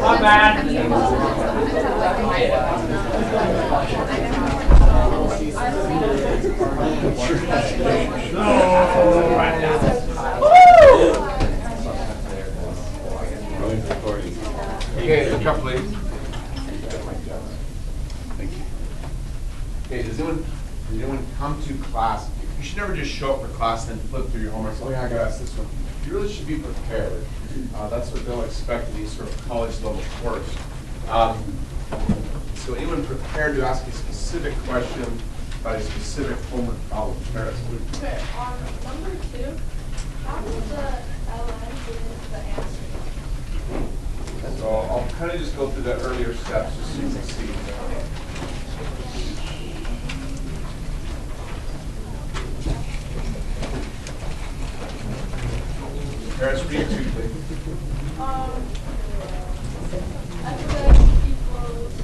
My bad. Okay, look up, please. Okay, does anyone come to class? You should never just show up for class and then flip through your homework and say, oh yeah, I gotta ask this one. You really should be prepared. That's what they'll expect in these sort of college level course. So anyone prepared to ask a specific question about a specific homework problem? Okay, on number 2, how does the ln fit into the answer? So I'll kind of just go through the earlier steps just so you can see. Harris, read 2, please. F equals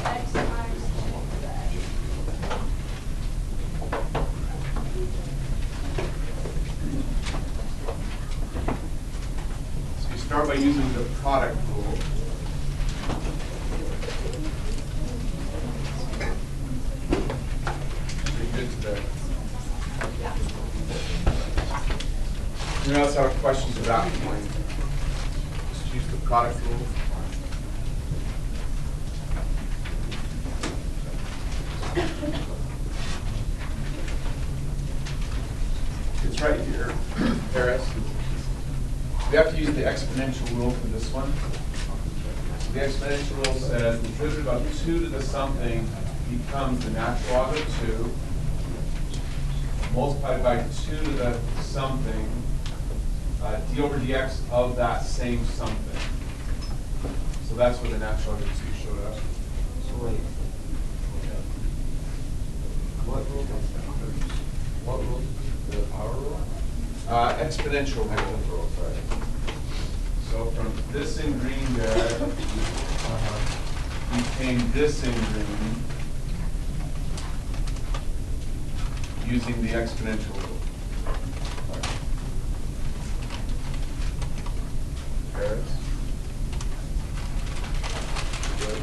x times 2x. So you start by using the product rule. Pretty good to there. Anyone else have questions at that point? Just use the product rule. It's right here, Harris. We have to use the exponential rule for this one. So the exponential rule says the derivative of 2 to the something becomes the natural log of 2 multiplied by 2 to the something d over dx of that same something. So that's where the natural log of 2 showed up. So wait. What rule? What rule? The power rule? Exponential rule. Sorry. So from this in green there became this in green using the exponential rule. Harris? Good.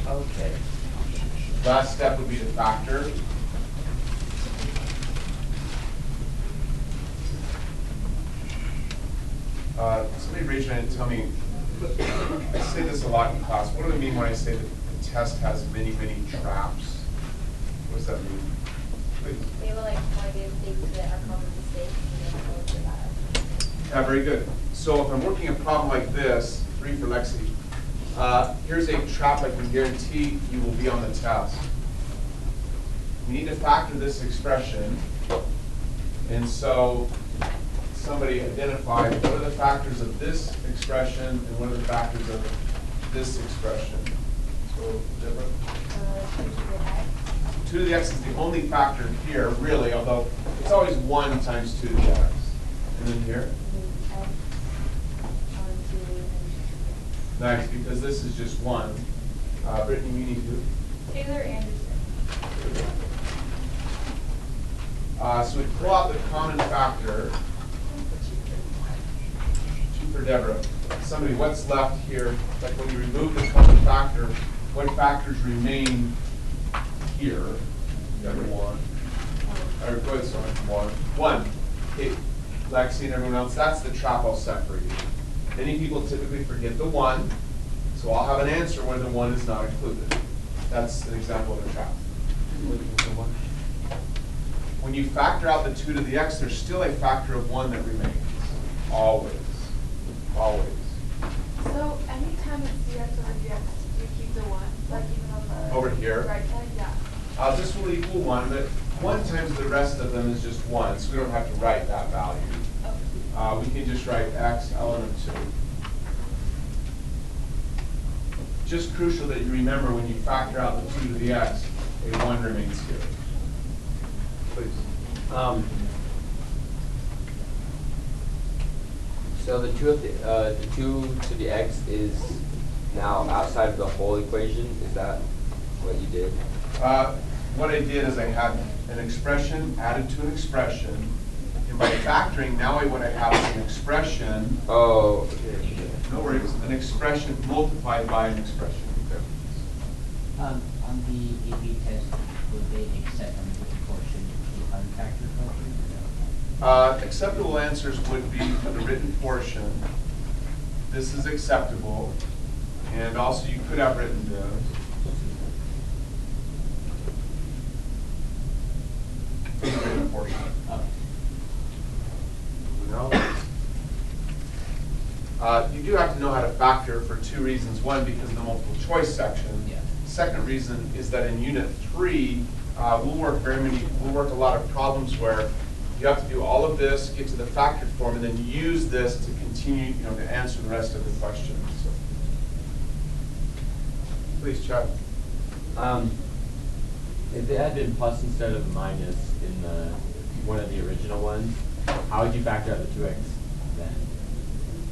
Okay. Last step would be to factor. Somebody raise your hand and tell me, I say this a lot in class, what do I mean when I say that the test has many, many traps? What does that mean? Please. They will like point out things that are common mistakes and then go for that. Yeah, very good. So if I'm working a problem like this, 3 for Lexi, here's a trap I can guarantee you will be on the test. We need to factor this expression, and so somebody identify what are the factors of this expression and what are the factors of this expression. So different. 2 to the x is the only factor here, really, although it's always 1 times 2 to the x. And then here? Nice, because this is just 1. Brittany, you need to. Taylor Anderson. So we pull out the common factor. 2 for Deborah. Somebody, what's left here? Like when you remove the common factor, what factors remain here? Number 1. Or go ahead, sorry, 1. Okay, Lexi and everyone else, that's the trap I'll set for you. Many people typically forget the 1, so I'll have an answer where the 1 is not included. That's an example of a trap. When you factor out the 2 to the x, there's still a factor of 1 that remains. Always. Always. So anytime it's dx over dx, you keep the 1, like even on the Over here? right side, yeah. This will equal 1, but 1 times the rest of them is just 1, so we don't have to write that value. We can just write x ln of 2. Just crucial that you remember when you factor out the 2 to the x, a 1 remains here. Please. So the 2 to the x is now outside of the whole equation. Is that what you did? What I did is I had an expression added to an expression, and by factoring, now what I have is an expression, Oh, okay. no worries, an expression multiplied by an expression. On the AB test, would they accept on the written portion the unfactored portion? Acceptable answers would be for the written portion. This is acceptable, and also you could have written this. For the written portion. Okay. You do have to know how to factor for two reasons. One, because of the multiple choice section. Yeah. Second reason is that in Unit 3, we'll work a lot of problems where you have to do all of this, get to the factored form, and then use this to continue, to answer the rest of the questions. So, please, Chuck. If it had been plus instead of minus in the one of the original ones, how would you factor out the 2x then?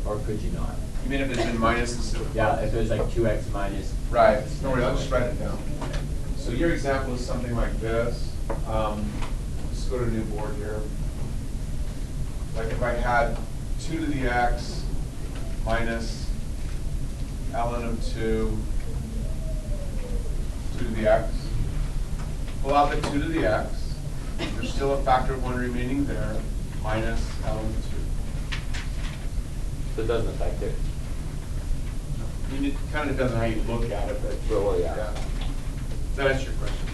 Or could you not? You mean if it's been minus instead of Yeah, plus? if it was like 2x minus. Right. No worries, I'll just write it down. So your example is something like this. Let's go to a new board here. Like if I had 2 to the x minus ln of 2, 2 to the x. Pull out the 2 to the x. There's still a factor of 1 remaining there, minus ln of 2. So it doesn't affect it. I mean, it kind of depends on how you look at it, but Well, yeah. Does that answer your question?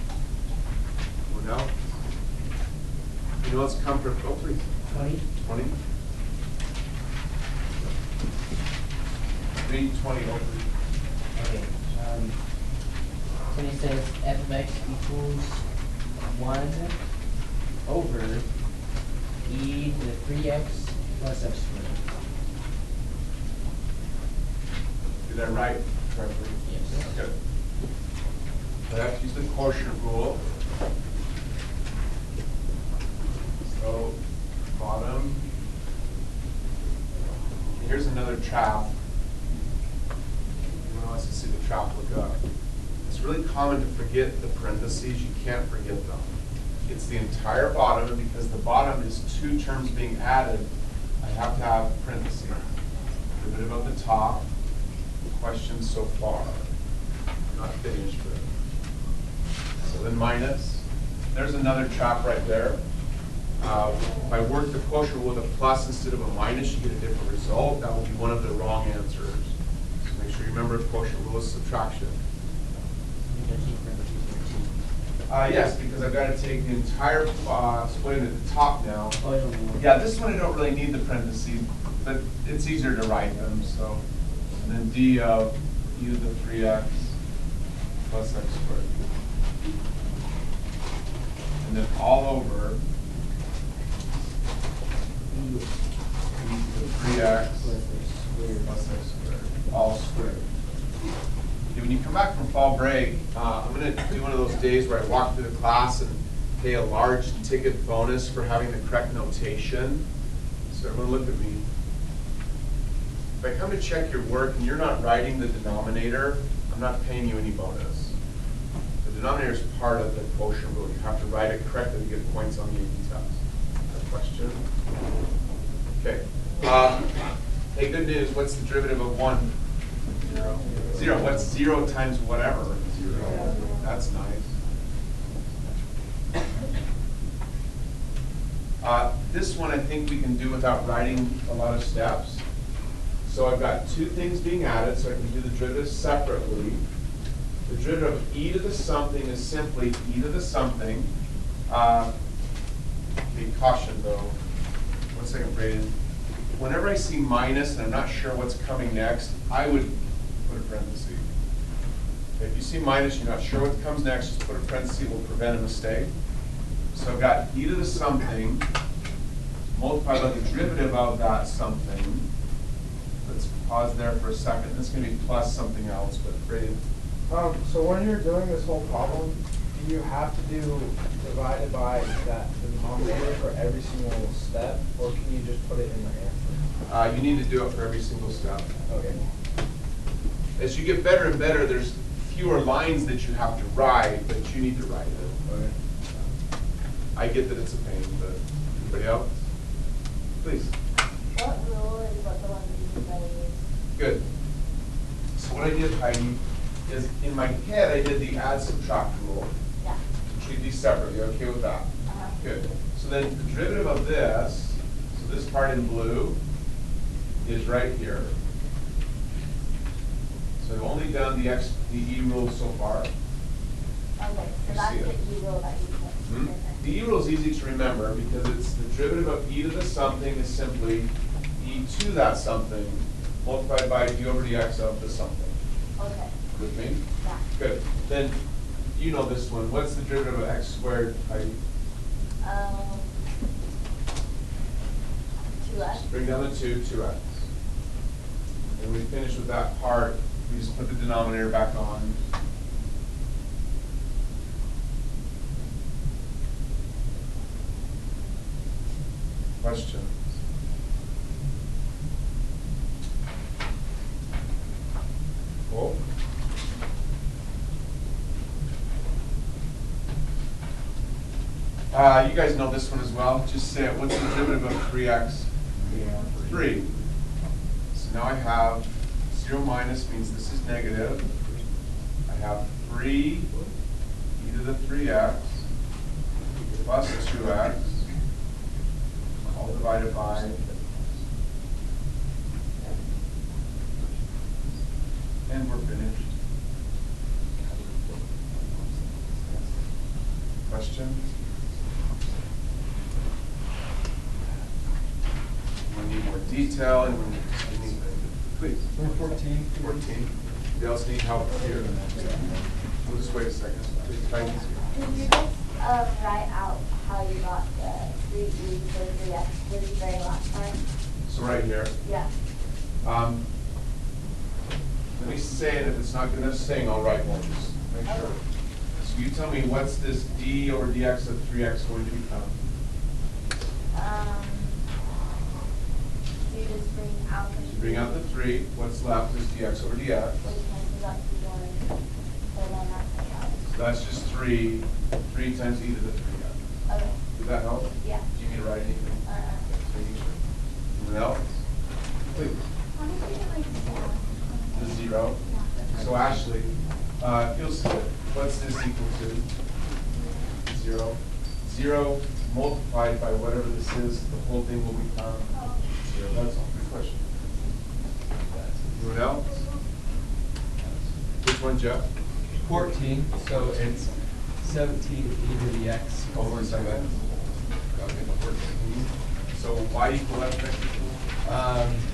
Well, no? You know what's come from, oh, please. 20? 20? 320 over. Okay. So it says f of x equals 1 over e to the 3x plus x squared. Did I write correctly? Yes. Good. So I have to use the quotient rule. So, bottom. Here's another trap. Anyone wants to see the trap, look up. It's really common to forget the parentheses. You can't forget them. It's the entire bottom, and because the bottom is 2 terms being added, I have to have parentheses. Derivative of the top. Questions so far. Not finished, but. So then minus. There's another trap right there. If I work the quotient rule with a plus instead of a minus, you get a different result. That will be one of the wrong answers. So make sure you remember quotient rule is subtraction. Yes, because I've got to take the entire, split it at the top now. Yeah, this one I don't really need the parentheses, but it's easier to write them, so. And then d of e to the 3x plus x squared. And then all over e to the 3x plus x squared, all squared. Okay, when you come back from fall break, I'm going to do one of those days where I walk through the class and pay a large ticket bonus for having the correct notation. So everyone look at me. If I come to check your work and you're not writing the denominator, I'm not paying you any bonus. The denominator is part of the quotient rule. You have to write it correctly to get points on the AP test. A question? Okay. Hey, good news. What's the derivative of 1? 0. 0. What's 0 times whatever? 0. That's nice. This one I think we can do without writing a lot of steps. So I've got 2 things being added, so I can do the derivatives separately. The derivative of e to the something is simply e to the something. Be caution though. 1 second, Braden. Whenever I see minus and I'm not sure what's coming next, I would put a parenthesis. Okay, if you see minus, you're not sure what comes next, just put a parenthesis, it will prevent a mistake. So I've got e to the something multiplied by the derivative of that something. Let's pause there for a second. This is going to be plus something else, but Braden. So when you're doing this whole problem, do you have to do divided by that denominator for every single step, or can you just put it in the answer? You need to do it for every single step. Okay. As you get better and better, there's fewer lines that you have to write, but you need to write it. Okay. I get that it's a pain, but anybody else? Please. What rule is what the one that you guys use? Good. So what I did, Heidi, is in my head I did the add subtract rule. Yeah. Treat these separately. Okay with that? Uh-huh. Good. So then the derivative of this, so this part in blue, is right here. So I've only done the E rule so far. Okay, so You that's see the it. E rule that you put. Hmm? The E rule is easy to remember because it's the derivative of e to the something is simply e to that something multiplied by d over dx of the something. Okay, With me? yeah. Good. Then you know this one. What's the derivative of x squared? Heidi? 2x. Bring down the 2x. And when we finish with that part, we just put the denominator back on. Questions? Cool. You guys know this one as well. Just say it. What's the derivative of 3x? 3. So now I have 0 minus means this is negative. I have 3 e to the 3x plus 2x all divided by and we're finished. Questions? We need more detail and we need, please. Number 14. 14. Anybody else need help here? We'll just wait a second. Please, try this. Could you just write out how you got the 3e to the 3x for the very last part? So right here. Yeah. Let me say it. If it's not good enough saying, I'll write one. Just make sure. Okay. So you tell me what's this d over dx of 3x going to become? You just bring out the. Bring out the 3. What's left is dx over dx. Which cancels out to 1, so then that's like out. So that's just 3. 3 times e to the 3x. Okay. Did that help? Yeah. Do you need to write anything? Just making sure. Anyone else? Please. How did you get like The 0. So Ashley, you'll see it. What's this equal to? 0. 0 multiplied by whatever this is, the whole thing will become 0. That's all. Good question. Anyone else? Which one, Jeff? 14, so it's 17 e to the x Hold on over a second. Okay, 14. So y equal f next equal?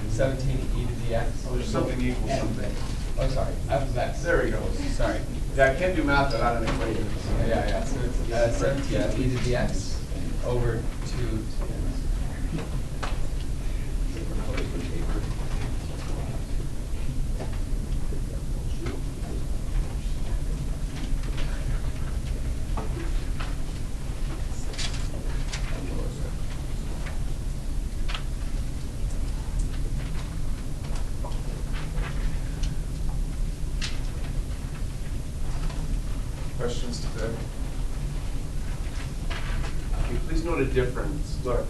17 e to the x. Oh, there's something equal something. Oh, sorry, f of x. There we go. Sorry. Yeah, I can't do math without an equation. Yeah. So it's 17 e to the x over 2. Questions today? Okay, please note a difference. Look,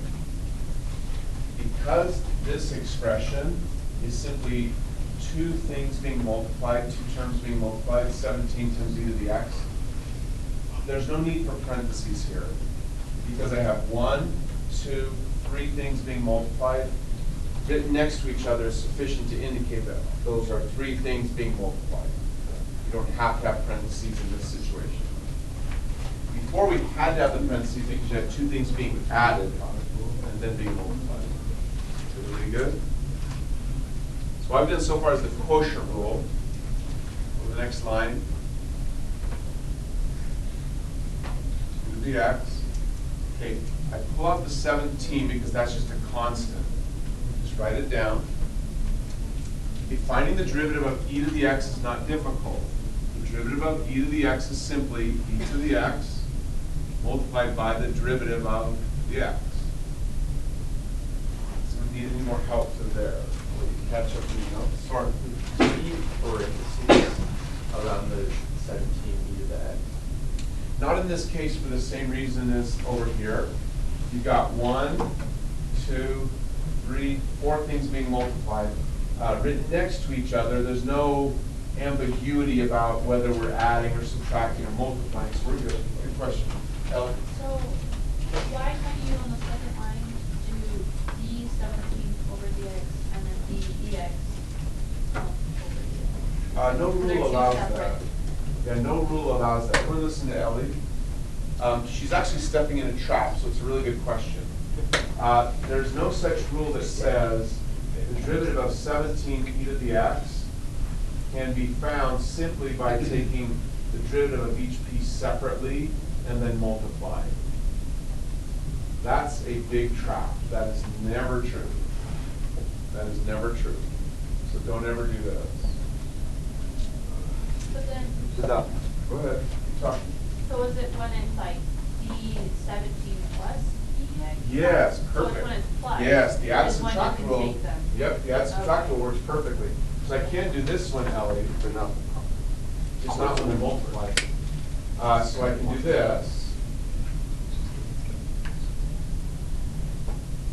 because this expression is simply 2 things being multiplied, 2 terms being multiplied, 17 times e to the x, there's no need for parentheses here. Because I have 1, 2, 3 things being multiplied, written next to each other is sufficient to indicate that those are 3 things being multiplied. You don't have to have parentheses in this situation. Before we had to have the parentheses because you had 2 things being added and then being multiplied. So really good? So what I've done so far is the quotient rule. Go to the next line. Do the x. Okay, I pull out the 17 because that's just a constant. Just write it down. Okay, finding the derivative of e to the x is not difficult. The derivative of e to the x is simply e to the x multiplied by the derivative of the x. So we need any more help to there. We can catch up, you know, sort of. Parentheses around the 17 e to the x. Not in this case for the same reason as over here. You got 1, 2, 4 things being multiplied, written next to each other. There's no ambiguity about whether we're adding or subtracting or multiplying, so we're good. Good question. Ellen? So why can't you on the second line do D17 over dx and then dx over dx? No They're rule two allows separate. that. Yeah, no rule allows that. Everyone listen to Ellie. She's actually stepping in a trap, so it's a really good question. There's no such rule that says the derivative of 17 e to the x can be found simply by taking the derivative of each piece separately and then multiplying. That's a big trap. That is never true. That is never true. So don't ever do this. But then, Go ahead, keep talking. so is it when it's like D17 plus dx? Yes, So perfect. it's when it's plus? Yes, the add is when you subtract can rule. take them. Yep, the add subtract rule works perfectly. So I can't do this one, Ellie, But no. it's not when we multiply. So I can do this.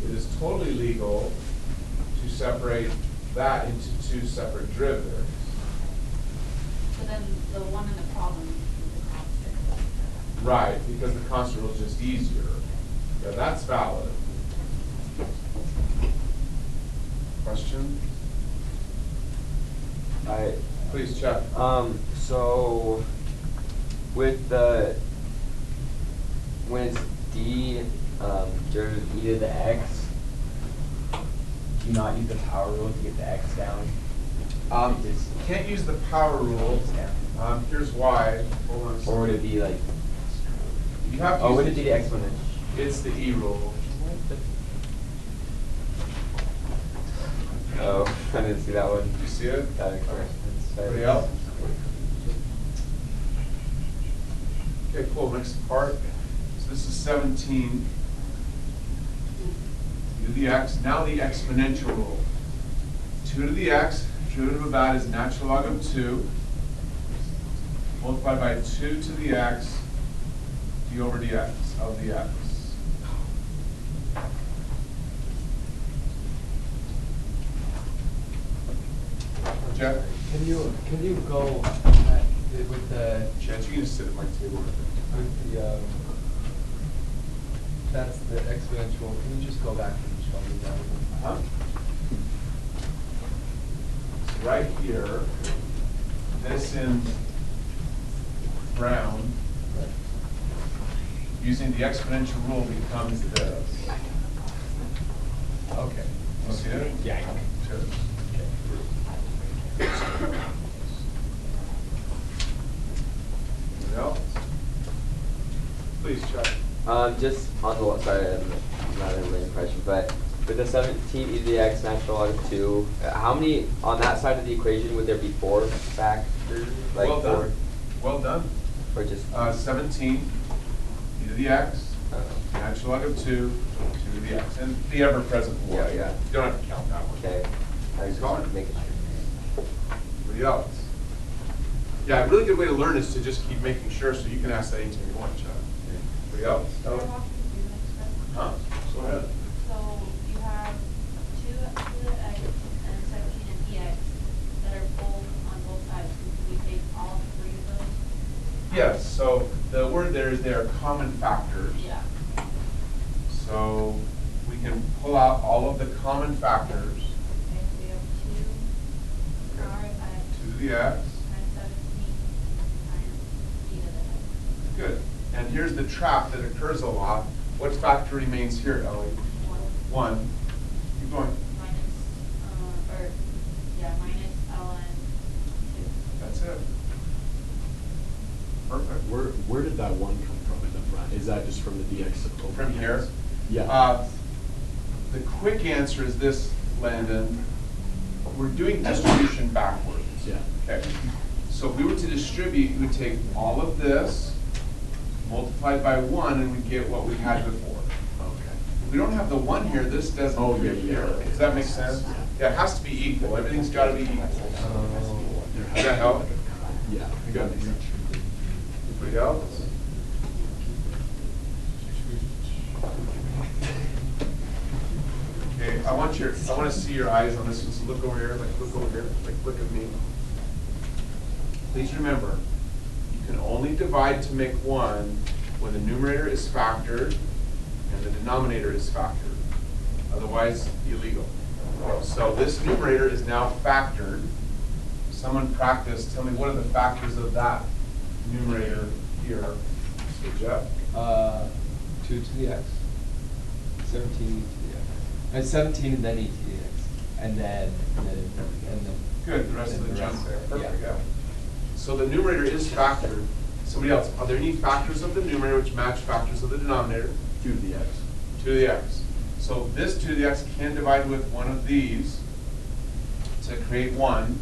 It is totally legal to separate that into 2 separate derivatives. So then the one in the problem is the constant. Right, because the constant rule is just easier. Yeah, that's valid. Question? Please check. So with the when it's d derivative e to the x, do you not use the power rule to get the x down? Can't use the power rule. Here's why. Hold on a second. Or would it be like? You have to Oh, use would it be the exponential? It's the E rule. Oh, I didn't see that one. Did you see it? That makes more sense. Anybody else? Okay, cool. Next part. So this is 17 e to the x. Now the exponential rule. 2 to the x, derivative of that is natural log of 2, multiplied by 2 to the x, d over dx of the x. Jeff? Can you go with the, Chance, you can just sit at my table. with the, that's the exponential, can you just go back and show me that again? Uh-huh. So right here, this in brown, using the exponential rule becomes this. Okay. You see it? Yeah. Sure. Anything else? Please, Chuck. Just on the sorry, I'm not in my impression, but with the 17 e to the x natural log of 2, how many on that side of the equation would there be 4 factors? Like Well 4? done. Well done. Or just 17 e to the x, natural log of 2, 2 to the x, and the ever-present y. Yeah, yeah. You don't have to count that one. okay. I was Go on. just making sure. Anybody else? Yeah, a really good way to learn is to just keep making sure, so you can ask that anytime you want, Chuck. Anybody else? Can I walk you through the next step? Huh? Go ahead. So you have 2 to the x and 17 and dx that are both on both sides. Can we take all 3 of those? Yes, so the word there is they are common factors. Yeah. So we can pull out all of the common factors. Okay, so we have 2 power of x 2 to the x. times 17 times e to the x. Good. And here's the trap that occurs a lot. What factor remains here, Ellie? 1 1. Keep going. minus ln 2. That's it. Perfect. Where did that 1 come from in the front? Is that just from the dx over From dx? here? Yeah. The quick answer is this, Landon. We're doing distribution backwards. Yeah. Okay. So if we were to distribute, we would take all of this, multiplied by 1, and we get what we had before. Okay. If we don't have the 1 here, this doesn't Oh, appear yeah, here. yeah. Does that make sense? Yeah, it has to be equal. Everything's got to be equal. Does that help? Yeah. Good. Anybody else? Okay, I want to see your eyes on this one, so look over here, look over here, look at me. Please remember, you can only divide to make 1 when the numerator is factored and the denominator is factored. Otherwise, illegal. So this numerator is now factored. Someone practice, tell me what are the factors of that numerator here? So Jeff? 2 to the x, 17 to the x. And 17 and then e to the x. And then. Good, the rest of the junk there. Perfect, yeah. yeah. So the numerator is factored. Somebody else, are there any factors of the numerator which match factors of the denominator? 2 to the x. 2 to the x. So this 2 to the x can divide with one of these to create 1.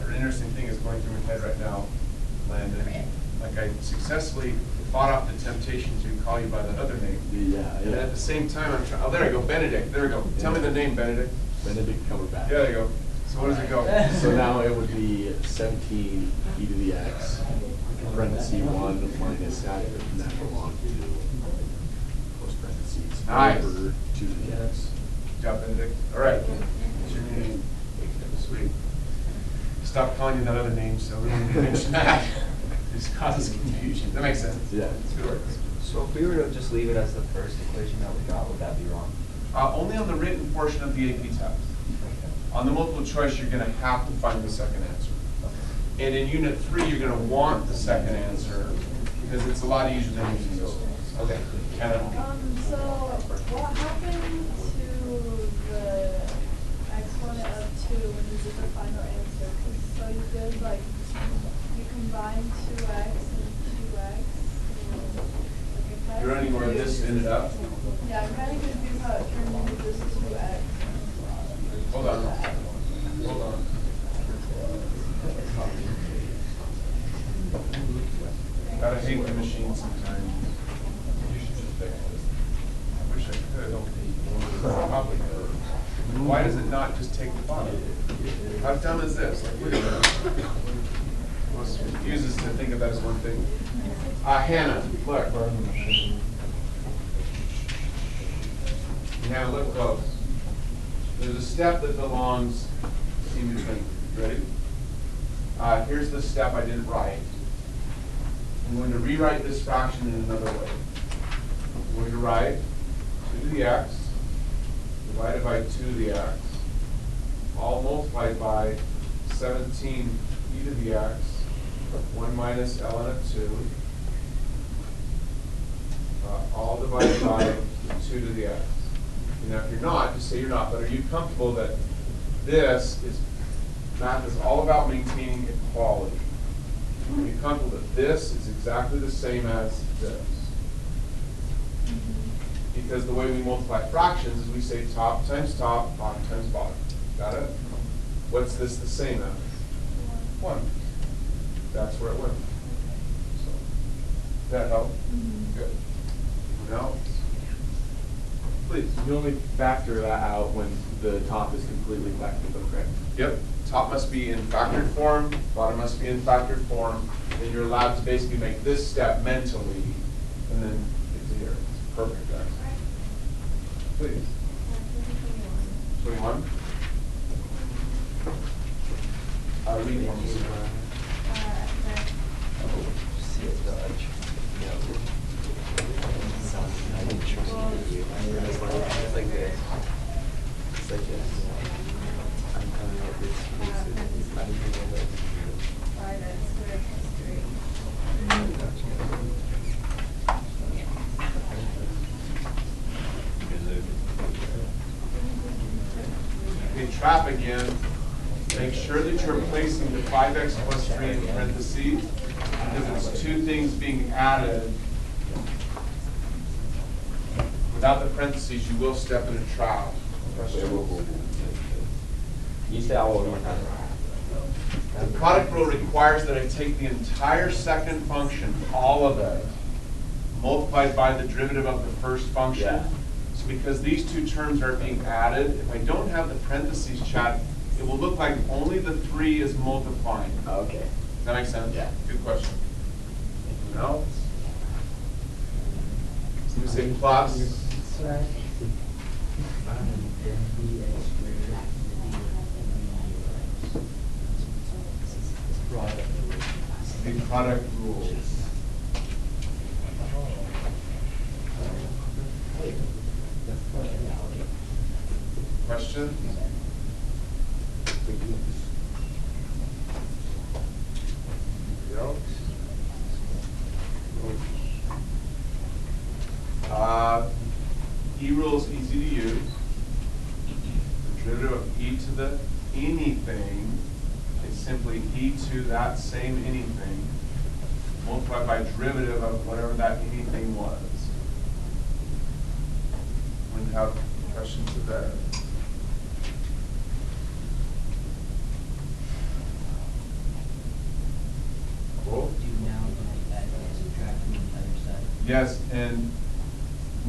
An interesting thing is going through my head right now, Landon. Like I successfully fought off the temptation to call you by that other name. Yeah. And at the same time, I'm trying, oh, there I go, Benedict. There we go. Tell me the name, Benedict. Benedict Cumberbatch. Yeah, there you go. So what does it go? So now it would be 17 e to the x, parentheses 1 minus natural log 2, close parentheses, Nice. over 2 to the x. Good job, Benedict. All right. What's your name? Sweet. Stop calling you that other name, so we don't need to mention that. It just causes confusion. That makes sense. Yeah. It's good work. So if we were to just leave it as the first equation that we got, would that be wrong? Only on the written portion of the AP test. On the multiple choice, you're going to have to find the second answer. And in Unit 3, you're going to want the second answer because it's a lot easier than using those. Okay. Hannah? So what happened to the exponent of 2 when you did the final answer? 'Cause so you did like, you combined 2x and 2x. You're running where this ended up? Yeah, I'm kind of confused how it turned into this 2x. Hold on. Hold on. Gotta hate the machine sometimes. You should just fix this. I wish I could. Probably could. Why does it not just take the bottom? How dumb is this? Like, look at that. Most refuses to think of that as one thing. Hannah, look. Hannah, look close. There's a step that belongs in between. Ready? Here's the step I didn't write. I'm going to rewrite this fraction in another way. I'm going to write 2 to the x divided by 2 to the x, all multiplied by 17 e to the x, 1 minus ln of 2, all divided by 2 to the x. Now, if you're not, just say you're not, but are you comfortable that math is all about maintaining equality? Are you comfortable that this is exactly the same as this? Because the way we multiply fractions is we say top times top, bottom times bottom. Got it? What's this the same as? 1. That's where it went. So, does that help? Good. Now, please. You only factor that out when the top is completely factored, though, correct? Yep. Top must be in factored form, bottom must be in factored form, then you're allowed to basically make this step mentally, and then get to here. It's perfect, guys. Please. 21. Read one. It's like this. It's like this. I'm coming up with Okay, trap again. Make sure that you're placing the 5x plus 3 in parentheses because it's 2 things being added. Without the parentheses, you will step in a trap. You say that one more time. The product rule requires that I take the entire second function, all of it, multiplied by the derivative of the first function. Yeah. So because these 2 terms are being added, if I don't have the parentheses, chat, it will look like only the 3 is multiplying. Okay. Does that make sense? Yeah. Good question. Anyone else? So we say plus. The product rules. Question? E rule is easy to use. The derivative of e to the anything is simply e to that same anything multiplied by derivative of whatever that anything was. When you have questions to there. Cool. Do you now add and subtract from the other side? Yes, and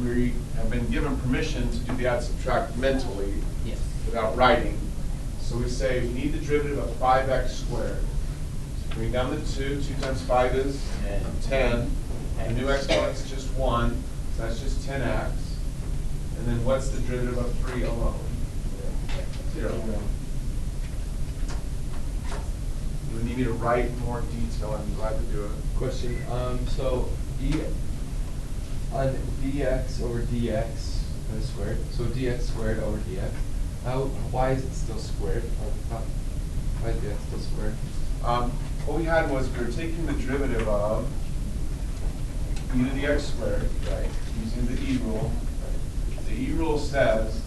we have been given permission to do the add subtract mentally Yes. without writing. So we say we need the derivative of 5x squared. So bring down the 2. 2 times 5 is 10. The new exponent is just 1, so that's just 10x. And then what's the derivative of 3 alone? 0. You need me to write more detail, I'm glad to do it. Question, so on dx over dx squared, so dx squared over dx, why is it still squared on the top? Why is dx still squared? What we had was we were taking the derivative of e to the x squared, Right. using the e rule. The e rule says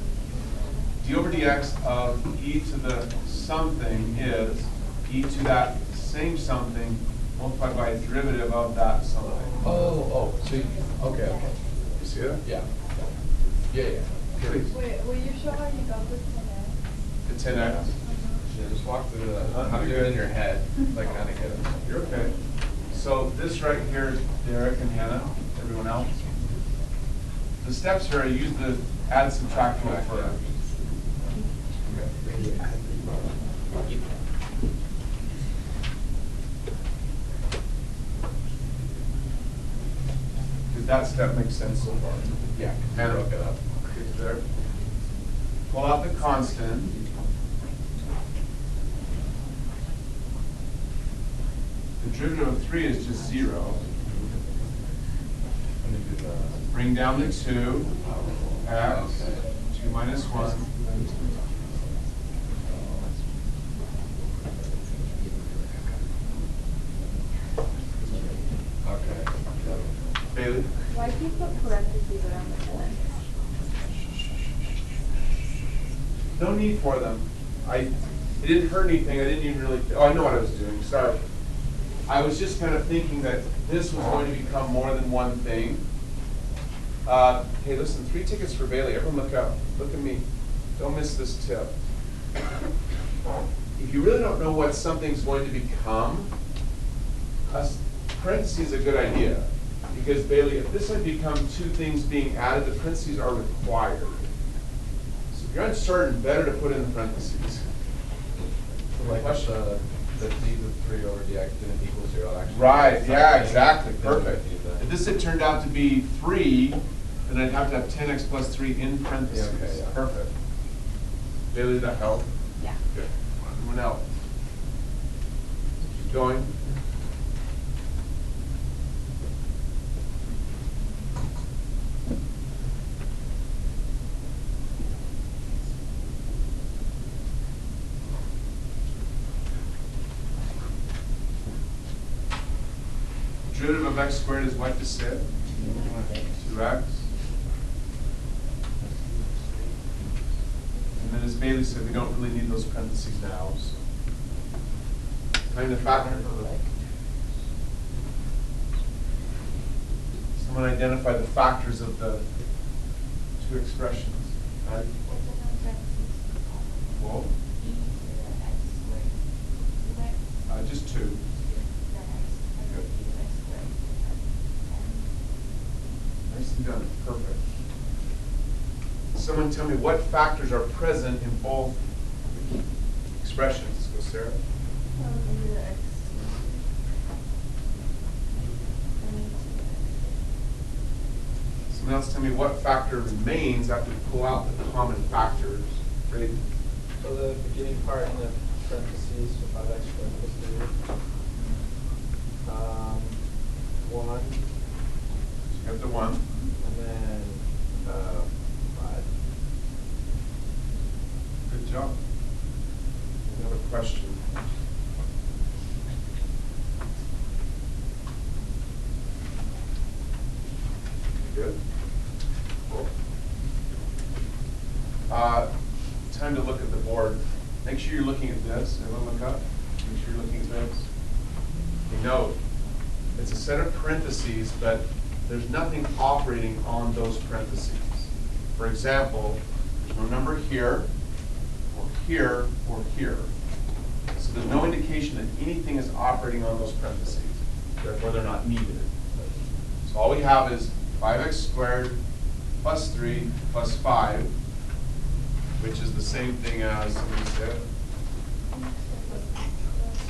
d over dx of e to the something is e to that same something multiplied by a derivative of that something. Oh, so, okay. You see that? Yeah. Yeah. Please. Wait, will you show how you got the 10x? The 10x. Yeah, just walk through how to do it in your head, like how to get it. You're okay. So this right here is Derek and Hannah, everyone else. The steps here, I use the add subtract rule first. Did that step make sense so far? Yeah. Hannah, Look it up. get there. Pull out the constant. The derivative of 3 is just 0. Let me do the. Bring down the 2, x, 2 minus 1. Okay. Bailey? Why do you put parentheses around the 10x? No need for them. It didn't hurt anything. I didn't even really, I know what I was doing, sorry. I was just kind of thinking that this was going to become more than one thing. Hey, listen, 3 tickets for Bailey. Everyone look up. Look at me. Don't miss this tip. If you really don't know what something's going to become, a parentheses is a good idea. Because Bailey, if this had become 2 things being added, the parentheses are required. So if you're uncertain, better to put in the parentheses. So like the d with 3 over dx didn't equal 0 actually. Right, yeah, exactly, Then perfect. we do that. If this had turned out to be 3, then I'd have to have 10x plus 3 in parentheses. Yeah, okay, yeah. Perfect. Bailey, did that help? Yeah. Good. Everyone else? Keep going. Derivative of x squared is what to say? 2x. And then as Bailey said, we don't really need those parentheses now. So time to factor. Someone identify the factors of the 2 expressions. Right? Well, just 2. Nicely done, perfect. Someone tell me what factors are present in both expressions. Let's go, Sarah. Someone else tell me what factor remains after we pull out the common factors, right? So the beginning part in the parentheses, so 5x squared plus 3. 1. You have the 1. And then 5. Good job. Another question. Good. Cool. Time to look at the board. Make sure you're looking at this. Everyone look up. Make sure you're looking at this. You note, it's a set of parentheses, but there's nothing operating on those parentheses. For example, there's no number here, or here, or here. So there's no indication that anything is operating on those parentheses. Therefore, they're not needed. So all we have is 5x squared plus 3 plus 5, which is the same thing as, somebody said,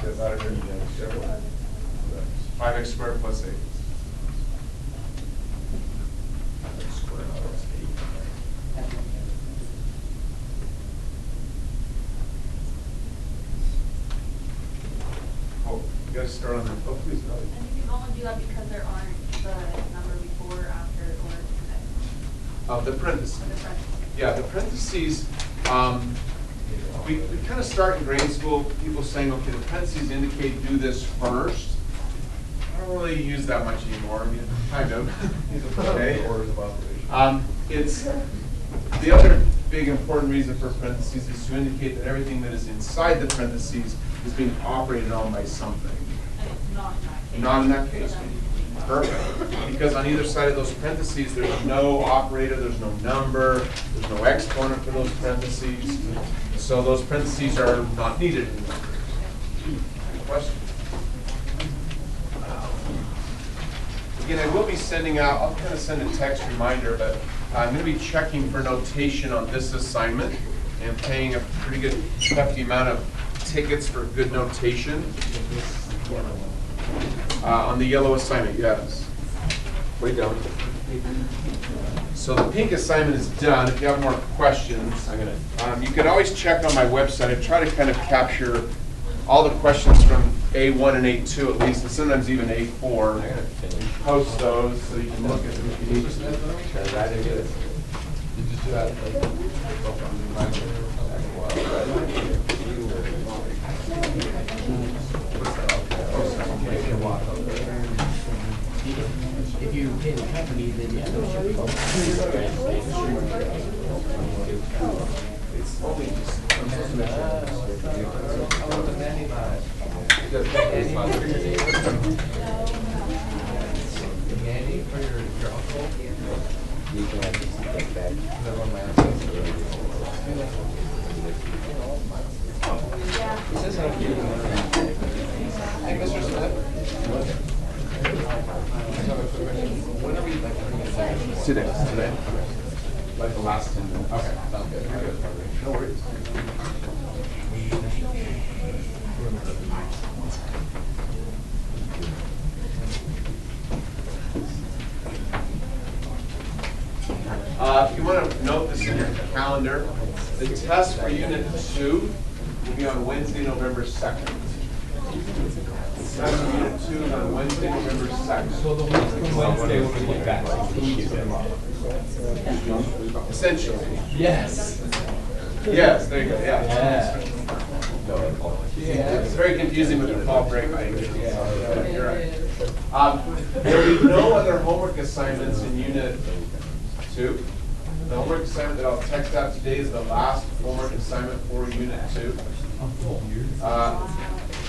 get that out here. 5x squared plus 8. 5x squared plus 8. Oh, you gotta start on that. Oh, please, Ellie. And you can only do that because there aren't the number before, after, or next. The parentheses. For the parentheses. Yeah, the parentheses, we kind of start in grade school, people saying, okay, the parentheses indicate do this first. I don't really use that much anymore, I mean, kind of. Okay. Orders of operation. It's, the other big important reason for parentheses is to indicate that everything that is inside the parentheses is being operated on by something. And it's not in that case. Not in that case. Perfect. Because on either side of those parentheses, there's no operator, there's no number, there's no exponent for those parentheses. So those parentheses are not needed anymore. Any questions? Again, I will be sending out, I'll kind of send a text reminder, but I'm going to be checking for notation on this assignment and paying a pretty good hefty amount of tickets for good notation. On the yellow assignment, yes. We don't. So the pink assignment is done. If you have more questions, you can always check on my website. I try to kind of capture all the questions from A1 and A2 at least, and sometimes even A4. Post those so you can look at them if you need to. You just do that. If you pay the company, then yeah, those should be. It's only just. Nanny for your uncle? You can have this back. Never mind, my ancestor. Yeah. It says how cute. Hey, Mr. Smith. When are we like putting it back? Today. Like the last 10 minutes. Okay, sounds good. No worries. If you want to note this in your calendar, the test for Unit 2 will be on Wednesday, November 2nd. The test for Unit 2 is on Wednesday, November 2nd. So the Wednesday when we look back, like 2 weeks in a row. Essentially. Yes. Yes, there you go, yeah. Yeah. It's very confusing with the fall break. You're right. There will be no other homework assignments in Unit 2. The homework assignment that I'll text out today is the last homework assignment for Unit 2.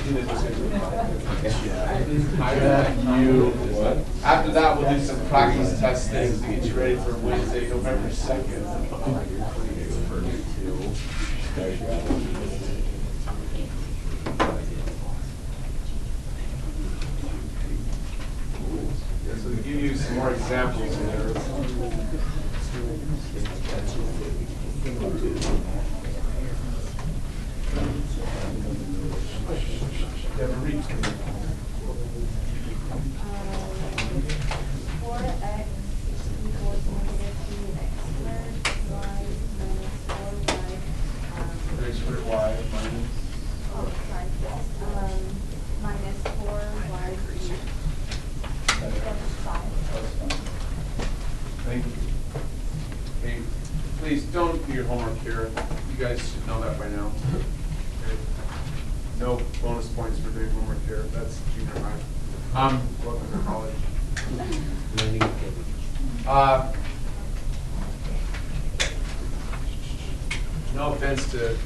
Unit 2. After that, we'll do some practice test things to get you ready for Wednesday, November 2nd. So to give you some more examples here. You have a read to me. 4x equals squared y minus. Oh, sorry. Minus 4y. Thank you. Okay, please don't do your homework here. You guys should know that by now. Okay. No bonus points for doing homework here. That's junior high. Welcome to college. No offense to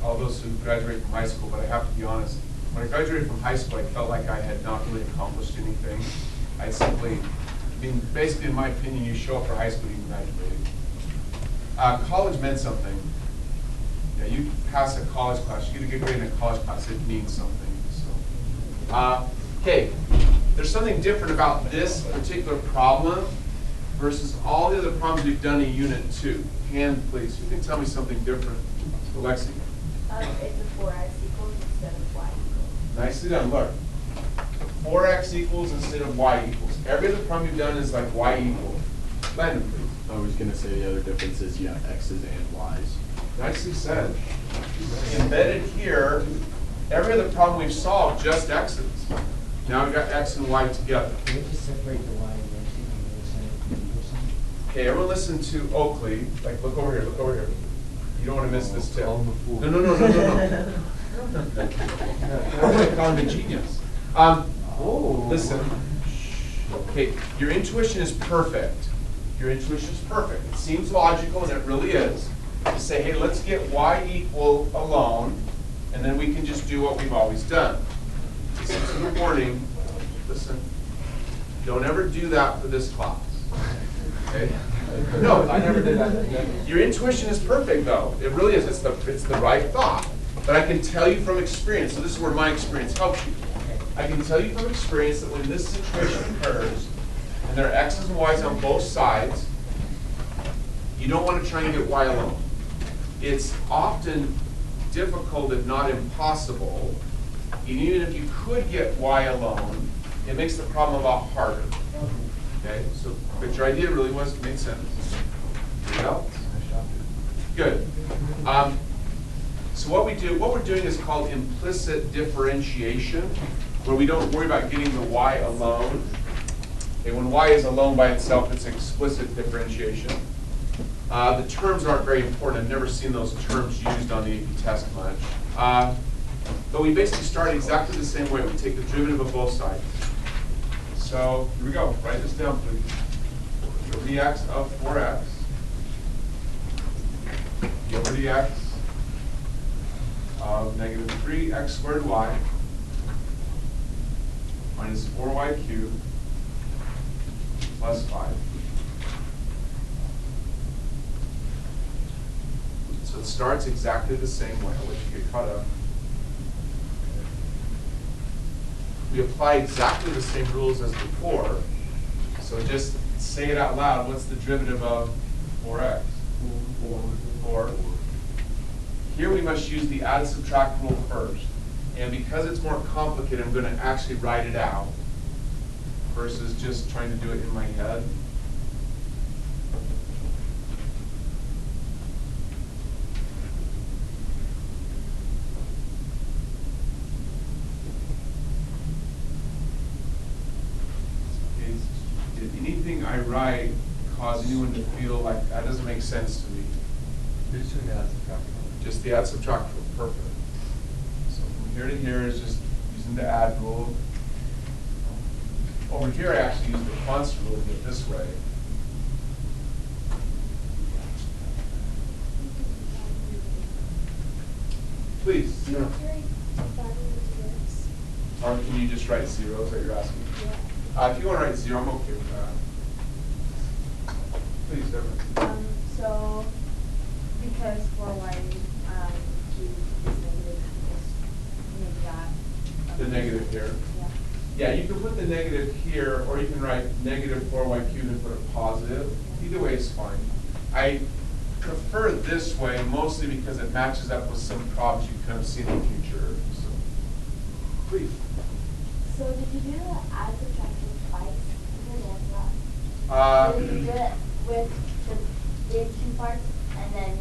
all those who graduate from high school, but I have to be honest. When I graduated from high school, I felt like I had not really accomplished anything. I simply, basically, in my opinion, you show up for high school, you graduated. College meant something. Yeah, you pass a college class, you get a good grade in a college class, it means something. So, okay, there's something different about this particular problem versus all the other problems we've done in Unit 2. Hand, please. You can tell me something different. Lexi. It's a 4x equals instead of y equals. Nicely done. Look. 4x equals instead of y equals. Every other problem you've done is like y equals. Landon, please. I was gonna say the other difference is you have x's and y's. Nicely said. Embedded here, every other problem we've solved, just x's. Now we've got x and y together. Can we just separate the y and x on the other side of the equal sign? Okay, everyone listen to Oakley. Like, look over here, look over here. You don't want to miss this tip. I'm a fool. No. I'm calling me genius. Listen. Okay, your intuition is perfect. Your intuition is perfect. It seems logical, and it really is. To say, hey, let's get y equal alone, and then we can just do what we've always done. This is a warning. Listen, don't ever do that for this class. Okay? No, I never did that. Your intuition is perfect, though. It really is. It's the right thought. But I can tell you from experience, so this is where my experience helps you. I can tell you from experience that when this situation occurs, and there are x's and y's on both sides, you don't want to try and get y alone. It's often difficult, if not impossible. Even if you could get y alone, it makes the problem a lot harder. Okay, so but your idea really made sense. Anything else? Good. So what we're doing is called implicit differentiation, where we don't worry about getting the y alone. Okay, when y is alone by itself, it's explicit differentiation. The terms aren't very important. I've never seen those terms used on the AP test much. But we basically start exactly the same way. We take the derivative of both sides. So here we go. Write this down, please. So dx of 4x over dx of negative 3x squared y minus 4y cubed plus 5. So it starts exactly the same way. I'll let you get caught up. We apply exactly the same rules as before. So just say it out loud. What's the derivative of 4x? 4. Here we must use the add subtract rule first. And because it's more complicated, I'm going to actually write it out versus just trying to do it in my head. Did anything I write cause anyone to feel like that doesn't make sense to me? Just the add subtract rule, perfect. So from here to here is just using the add rule. Over here I actually use the constant rule to get this way. Please. Yeah. Or can you just write 0? Is that you're asking? If you want to write 0, I'm okay with that. Please, Deborah. So, because 4y cubed is negative, just make that. The negative here. Yeah. Yeah, you can put the negative here, or you can write negative 4y cubed and put a positive. Either way is fine. I prefer this way mostly because it matches up with some problems you kind of see in the future. So, please. So did you do the add subtraction twice? I didn't answer that. Or did you do it with the big two parts and then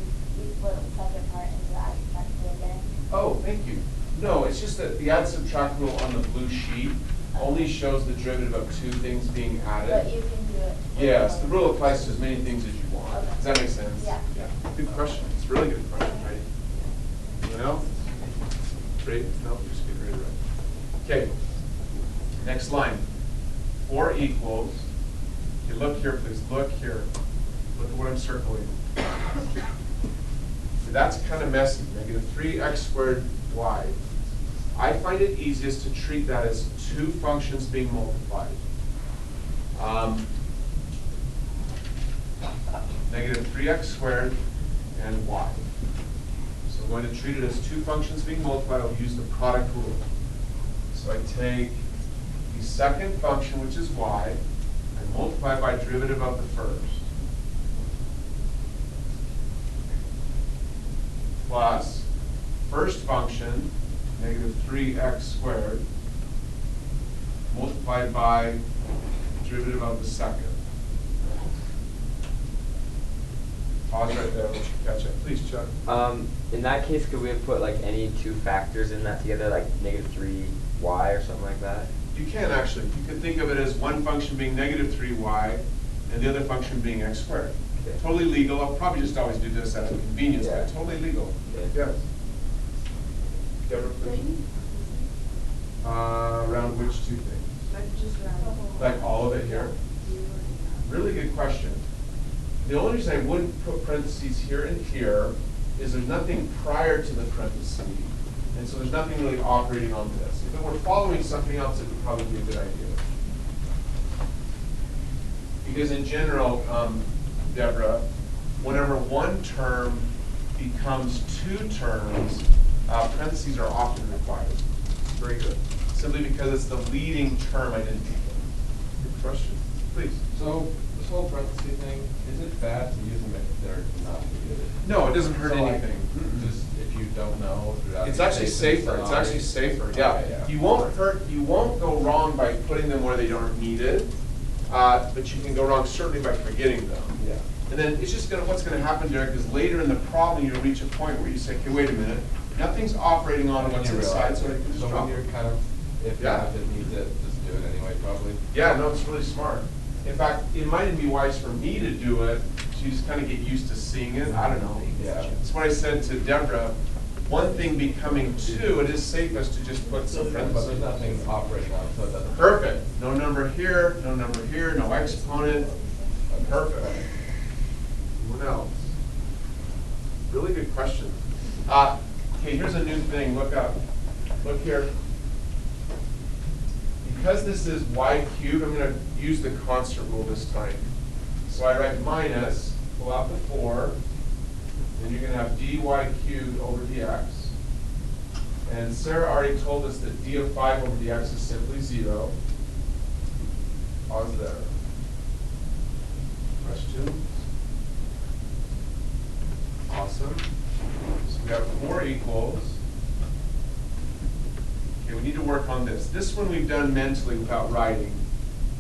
you split the second part into the add subtract rule again? Oh, thank you. No, it's just that the add subtract rule on the blue sheet only shows the derivative of two things being added. But you can do it. with Yes, the one. rule applies to as many things as you want. Okay. Does that make sense? Yeah. Good question. It's a really good question, right? Anyone else? Great. No, just get rid of it. Okay. Next line. 4 equals. Okay, look here, please. Look here. Look at what I'm circling. See, that's kind of messy. Negative 3x squared y. I find it easiest to treat that as two functions being multiplied. Negative 3x squared and y. So I'm going to treat it as two functions being multiplied. I'll use the product rule. So I take the second function, which is y, and multiply by derivative of the first. Plus first function, negative 3x squared, multiplied by derivative of the second. Pause right there, let you catch up. Please, Chuck. In that case, could we have put like any two factors in that together, like negative 3y or something like that? You can actually. You could think of it as one function being negative 3y and the other function being x squared. Okay. Totally legal. I'll probably just always do this out of convenience, Yeah. but totally legal. Okay. Yes. Deborah, please. Around which two things? Like all of it here? Really good question. The only reason I wouldn't put parentheses here and here is there's nothing prior to the parentheses. And so there's nothing really operating on this. If it were following something else, it would probably be a good idea. Because in general, Deborah, whenever one term becomes two terms, parentheses are often required. Very good. Simply because it's the leading term identity. Good question. Please. So this whole parenthesis thing, is it bad to use them if they're not needed? No, it doesn't hurt So, like, anything. just if you don't know. It's actually safer. It's actually safer. Yeah. Okay, yeah. You won't hurt. You won't go wrong by putting them where they aren't needed, but you can go wrong certainly by forgetting them. Yeah. And then it's just what's going to happen, Derek, is later in the problem you'll reach a point where you say, okay, wait a minute, nothing's operating on When what's you inside, realize so I it. can just So drop when it. you're kind of, if Yeah. it needs it, just do it anyway, probably. Yeah, no, it's really smart. In fact, it might even be wise for me to do it, so you just kind of get used to seeing it. I don't know. Yeah. That's what I said to Deborah. One thing becoming two, it is safest to just put some But there's parentheses. nothing operating on it, so it doesn't. Perfect. No number here, no number here, no exponent. Perfect. Anyone else? Really good question. Okay, here's a new thing. Look up. Look here. Because this is y cubed, I'm going to use the constant rule this time. So I write minus, pull out the 4, then you're going to have dy cubed over dx. And Sarah already told us that d of 5 over dx is simply 0. Pause there. Questions? Awesome. So we have 4 equals. Okay, we need to work on this. This one we've done mentally without writing.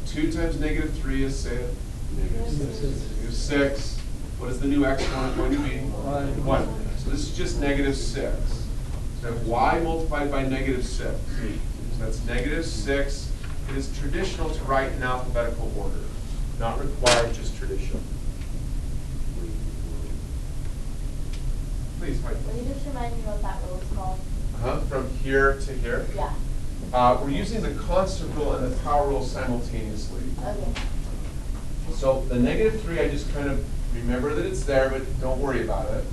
2 times negative 3 is, say it, negative 6. What is the new exponent going to be? 1. So this is just negative 6. So I have y multiplied by negative 6. So that's negative 6. It is traditional to write in alphabetical order. Not required, just tradition. Please, Mike. Will you just remind me what that rule is called? From here to here. Yeah. We're using the constant rule and the power rule simultaneously. Okay. So the negative 3, I just kind of remember that it's there, but don't worry about it.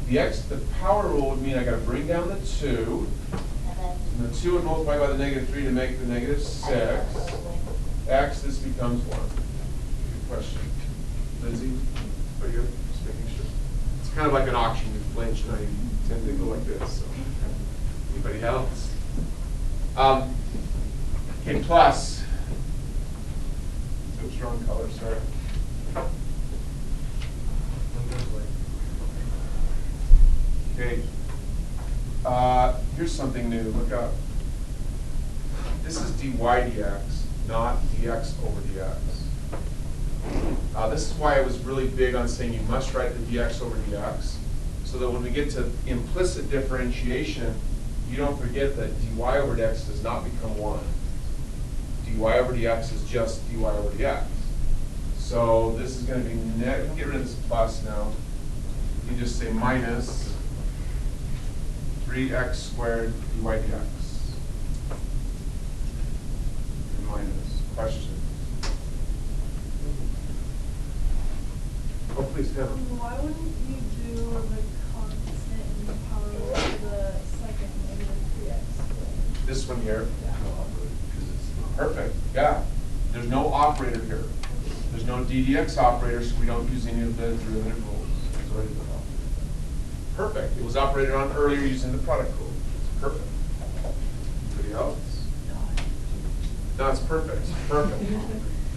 Okay. The power rule would mean I got to bring down the 2, And then. and the 2 would multiply by the negative 3 to make the negative 6. X, this becomes 1. Good question. Lindsay, are you just making sure? It's kind of like an auction. You flinch, and I tend to go like this. So. Anybody else? Okay, plus. Oops, wrong color, sorry. Okay. Here's something new. Look up. This is dy dx, not dx over dx. This is why I was really big on saying you must write the dx over dx, so that when we get to implicit differentiation, you don't forget that dy over dx does not become 1. dy over dx is just dy over dx. So this is going to be net. We can get rid of this plus now. You just say minus 3x squared dy dx. And minus. Question. Oh, please, Hannah. Why wouldn't you do the constant in the power of the second negative 3x? This one here. Yeah. Perfect. Yeah. There's no operator here. There's no ddx operator, so we don't use any of the derivative rules. It's already been operated. Perfect. It was operated on earlier using the product rule. It's perfect. Anybody else? No, it's perfect. It's perfect.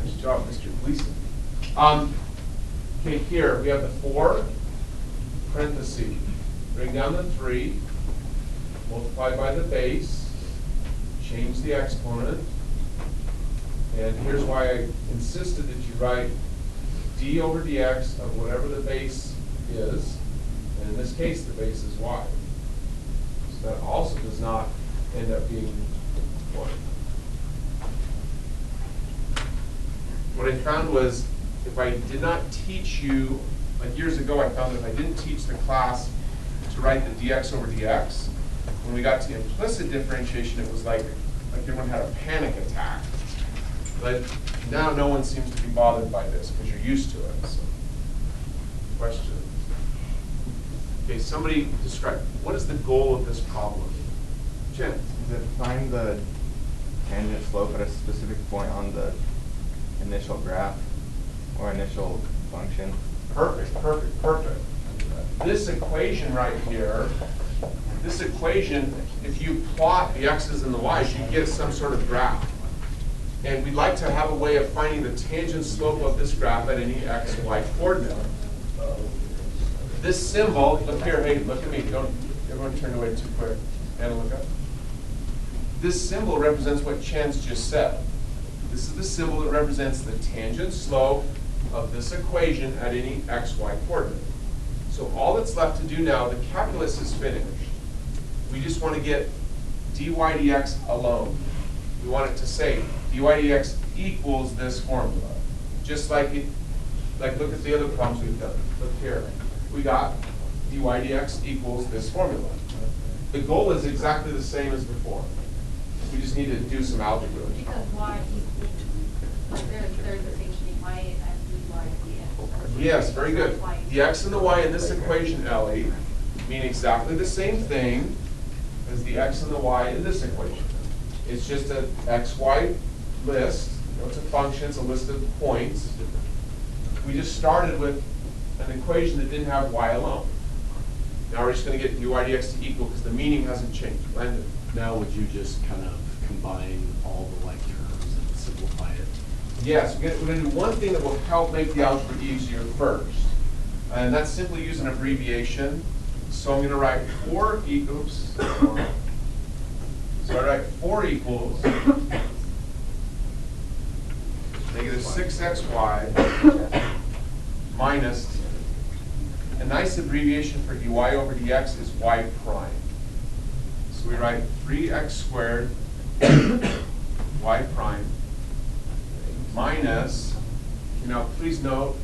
Nice job, Mr. Gleason. Okay, here we have the 4 parentheses. Bring down the 3, multiply by the base, change the exponent. And here's why I insisted that you write d over dx of whatever the base is. And in this case, the base is y. So that also does not end up being 1. What I found was, if I did not teach you, like years ago I found that if I didn't teach the class to write the dx over dx, when we got to implicit differentiation, it was like everyone had a panic attack. But now no one seems to be bothered by this because you're used to it. So. Question. Okay, somebody describe, what is the goal of this problem? Jen? Is it find the tangent slope at a specific point on the initial graph or initial function? Perfect, perfect, perfect. This equation right here, this equation, if you plot the x's and the y's, you get some sort of graph. And we'd like to have a way of finding the tangent slope of this graph at any x, y coordinate. This symbol, look here, hey, look at me, don't everyone turn away too quick. Anna, look up. This symbol represents what Chan's just said. This is the symbol that represents the tangent slope of this equation at any x, y coordinate. So all that's left to do now, the calculus is finished. We just want to get dy dx alone. We want it to say dy dx equals this formula. Just like look at the other problems we've done. Look here. We got dy dx equals this formula. The goal is exactly the same as before. We just need to do some algebra. Because y equals, like they're the same thing, y and dy dx. Yes, very good. The x and the y in this equation, Ellie, mean exactly the same thing as the x and the y in this equation. It's just an xy list. You know, it's a function, it's a list of points. We just started with an equation that didn't have y alone. Now we're just going to get dy dx to equal because the meaning hasn't changed. Landon? Now would you just kind of combine all the like terms and simplify it? Yes, we're going to do one thing that will help make the algebra easier first. And that's simply use an abbreviation. So I'm going to write 4 equals. So I write 4 equals negative 6xy minus, a nice abbreviation for dy over dx is y prime. So we write 3x squared y prime minus, now please note,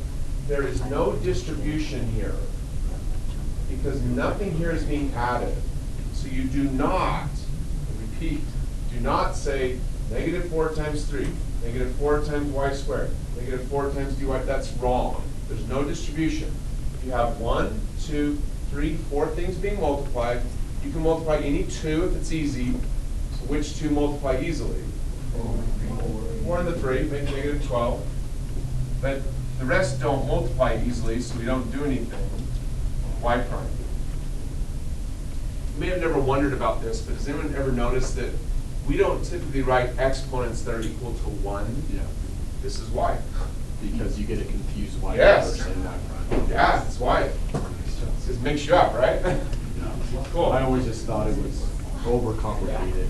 there is no distribution here because nothing here is being added. So you do not, repeat, do not say negative 4 times 3, negative 4 times y squared, negative 4 times dy. That's wrong. There's no distribution. If you have 1, 2, 3, 4 things being multiplied, you can multiply any 2 if it's easy. So which 2 multiply easily? 4 and the 3 make negative 12. But the rest don't multiply easily, so we don't do anything. Y prime. You may have never wondered about this, but has anyone ever noticed that we don't typically write exponents that are equal to 1? Yeah. This is why. Because you get a confused y Yes. and y prime. Yeah, that's why. It makes you up, right? Yeah. Cool. I always just thought it was overcomplicated.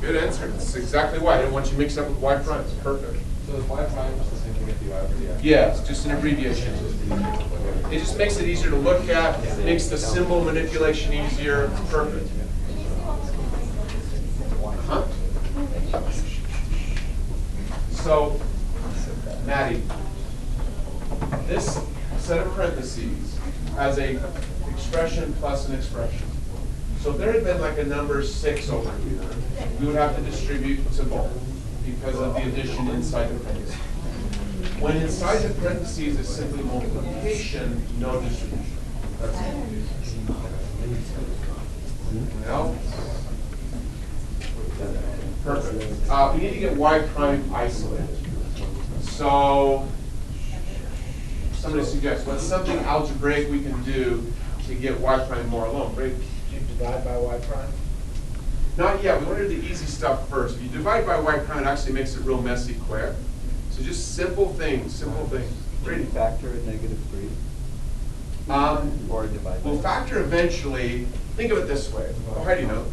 Good answer. That's exactly why. I didn't want you mixed up with y prime. It's perfect. So is y prime just the same thing at dy over dx. Yes, just an abbreviation. It just makes it easier to look at, makes the symbol manipulation easier. It's perfect. Uh-huh. So, Maddie, this set of parentheses has a expression plus an expression. So if there had been like a number 6 over here, we would have to distribute to both because of the addition inside the parentheses. When inside the parentheses is simply multiplication, no distribution. That's it. Anyone else? Perfect. We need to get y prime isolated. So, somebody suggests, what's something algebraic we can do to get y prime more alone? Right? Do you divide by y prime? Not yet. We want to do the easy stuff first. If you divide by y prime, it actually makes it real messy quick. So just simple things, simple things. Brady. Factor a -3? Or divide by? We'll factor eventually. Think of it this way. Oh, how do you know?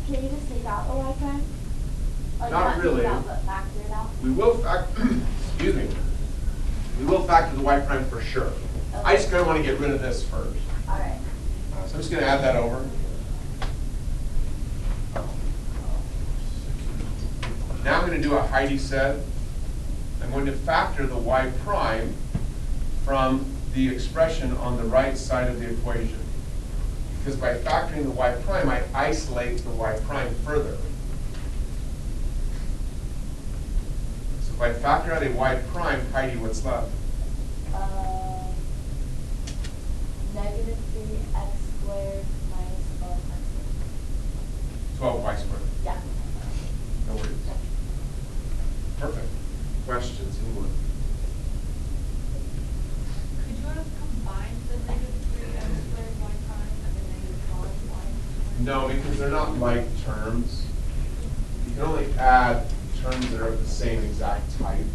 Can you just take out the y prime? Like Not take really. it out, but factor it out? We will excuse me. We will factor the y prime for sure. I just kind of want to get rid of this first. All right. So I'm just going to add that over. Now I'm going to do a Heidi said. I'm going to factor the y prime from the expression on the right side of the equation. Because by factoring the y prime, I isolate the y prime further. So if I factor out a y prime, Heidi, what's left? -3x squared minus 12x. 12y squared. Yeah. No worries. Perfect. Questions, anyone? Could you have combined the -3x squared y prime and the -12y? No, because they're not like terms. You can only add terms that are of the same exact type.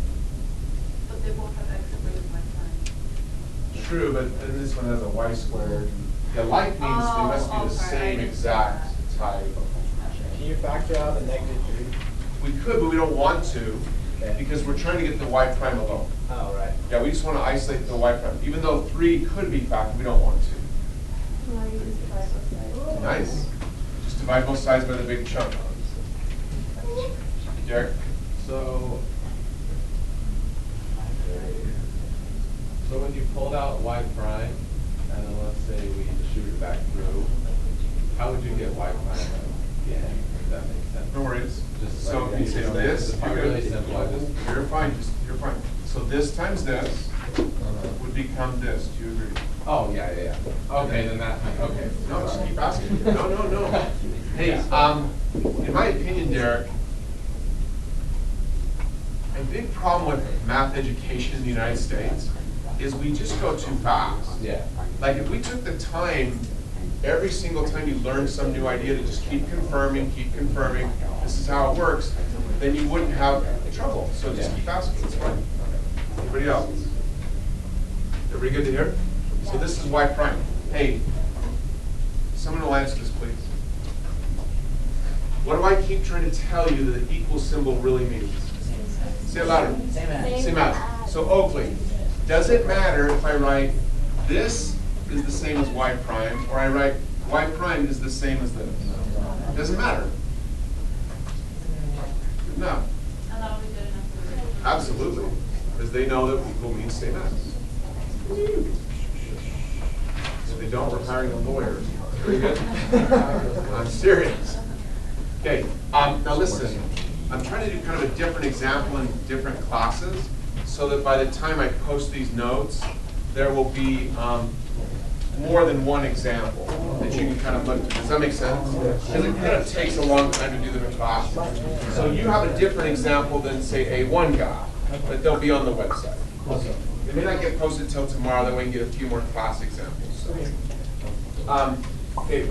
But they both have x squared y prime. True, but then this one has a y squared. Yeah, like means they must be the sorry, I same didn't see exact that. type. Can you factor out the -3? We could, but we don't want to, Okay. because we're trying to get the y prime alone. Oh, right. Yeah, we just want to isolate the y prime. Even though 3 could be factored, we don't want to. No, you just divide both sides. Nice. Just divide both sides by the big chunk. Derek? So when you pulled out y prime, and then let's say we distribute it back through, how would you get y prime again? If that makes sense. No worries. Just So like you say this, It's you're really good. simple. I just You're fine, you're fine. So this times this would become this. Do you agree? Oh, yeah. Okay, then that, okay. No, just keep asking. No. Hey, in my opinion, Derek, a big problem with math education in the United States is we just go too fast. Yeah. Like if we took the time, every single time you learn some new idea to just keep confirming, this is how it works, then you wouldn't have trouble. So just keep asking, it's fine. Anybody else? Everybody good to hear? So this is y prime. Hey, someone will answer this, please. What do I keep trying to tell you that the equal symbol really means? Say it louder. Same as. Same as. So Oakley, does it matter if I write this is the same as y prime, or I write y prime is the same as this? Doesn't matter. Good enough. And that'll be good enough for the. Absolutely. Because they know that equal means same as. So they don't, we're hiring a lawyer. Very good. I'm serious. Okay, now listen, I'm trying to do kind of a different example in different classes so that by the time I post these notes, there will be more than one example that you can kind of look at. Does that make sense? Because it kind of takes a long time to do them in class. So you have a different example than, say, A1 guy, but they'll be on the website. They may not get posted till tomorrow, that way we can get a few more class examples. Okay,